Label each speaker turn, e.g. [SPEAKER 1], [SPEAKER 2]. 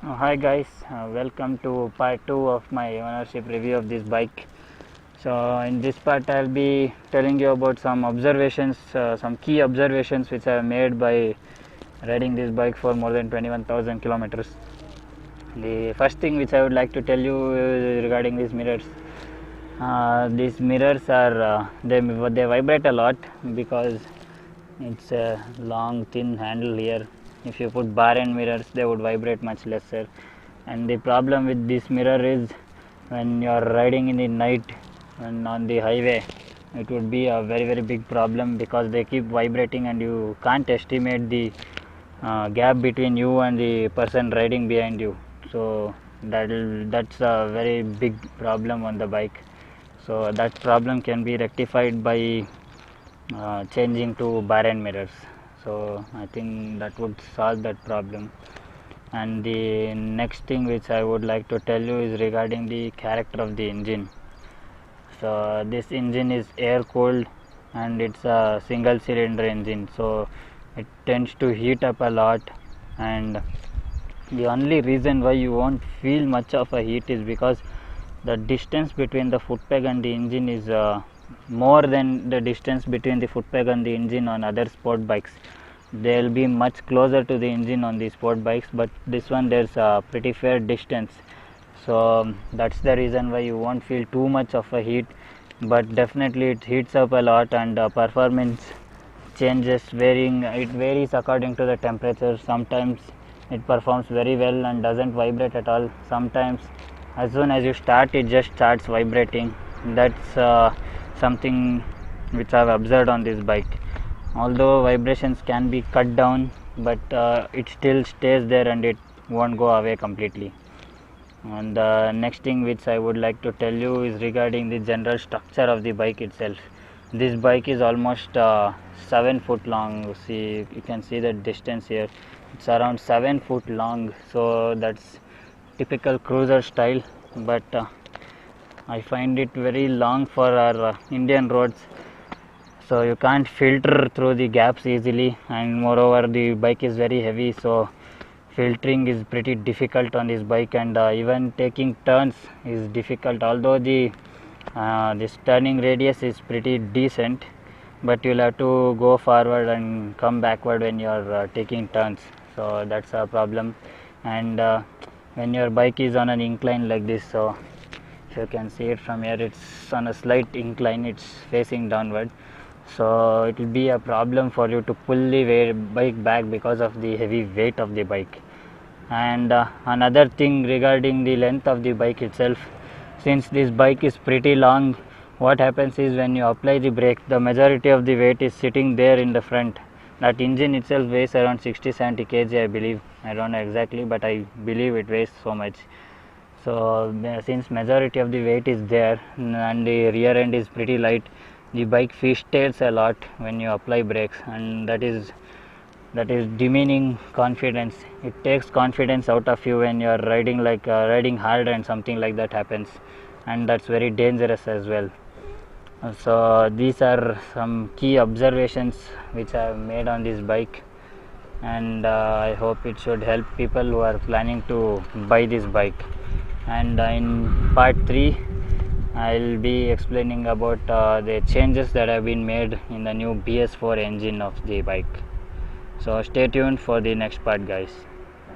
[SPEAKER 1] Hi guys, welcome to part 2 of my ownership review of this bike. So in this part I'll be telling you about some observations, some key observations which I have made by riding this bike for more than 21,000 kilometers. The first thing which I would like to tell you is regarding these mirrors. These mirrors are they vibrate a lot because it's a long thin handle here. If you put bar end mirrors, they would vibrate much lesser. And the problem with this mirror is when you are riding in the night and on the highway, it would be a very big problem because they keep vibrating and you can't estimate the gap between you and the person riding behind you. So that's a very big problem on the bike. So that problem can be rectified by changing to bar end mirrors. So I think that would solve that problem. And the next thing which I would like to tell you is regarding the character of the engine. So this engine is air cooled and it's a single cylinder engine, so it tends to heat up a lot, and the only reason why you won't feel much of a heat is because the distance between the foot peg and the engine is more than the distance between the foot peg and the engine on other sport bikes. They will be much closer to the engine on the sport bikes, but this one there's a pretty fair distance, so that's the reason why you won't feel too much of a heat. But definitely it heats up a lot, and performance changes it varies according to the temperature. Sometimes it performs very well and doesn't vibrate at all. Sometimes as soon as you start, it just starts vibrating. That's something which I've observed on this bike. Although vibrations can be cut down, but it still stays there and it won't go away completely. And the next thing which I would like to tell you is regarding the general structure of the bike itself. This bike is almost 7 foot long. See, you can see the distance here. It's around 7 foot long, so that's typical cruiser style, but I find it very long for our Indian roads, so you can't filter through the gaps easily, and moreover the bike is very heavy, so filtering is pretty difficult on this bike, and even taking turns is difficult. Although this turning radius is pretty decent, but you'll have to go forward and come backward when you're taking turns, so that's a problem. And when your bike is on an incline like this, so if you can see it from here, it's on a slight incline, it's facing downward, so it will be a problem for you to pull the bike back because of the heavy weight of the bike. And another thing regarding the length of the bike itself, since this bike is pretty long, what happens is when you apply the brake, the majority of the weight is sitting there in the front. That engine itself weighs around 60-70 kg, I believe. I don't know exactly, but I believe it weighs so much. So since majority of the weight is there and the rear end is pretty light, the bike fishtails a lot when you apply brakes, and that is demeaning confidence. It takes confidence out of you when you are riding riding hard and something like that happens, and that's very dangerous as well. So these are some key observations which I have made on this bike, and I hope it should help people who are planning to buy this bike. And in part 3 I'll be explaining about the changes that have been made in the new BS4 engine of the bike. So stay tuned for the next part, guys.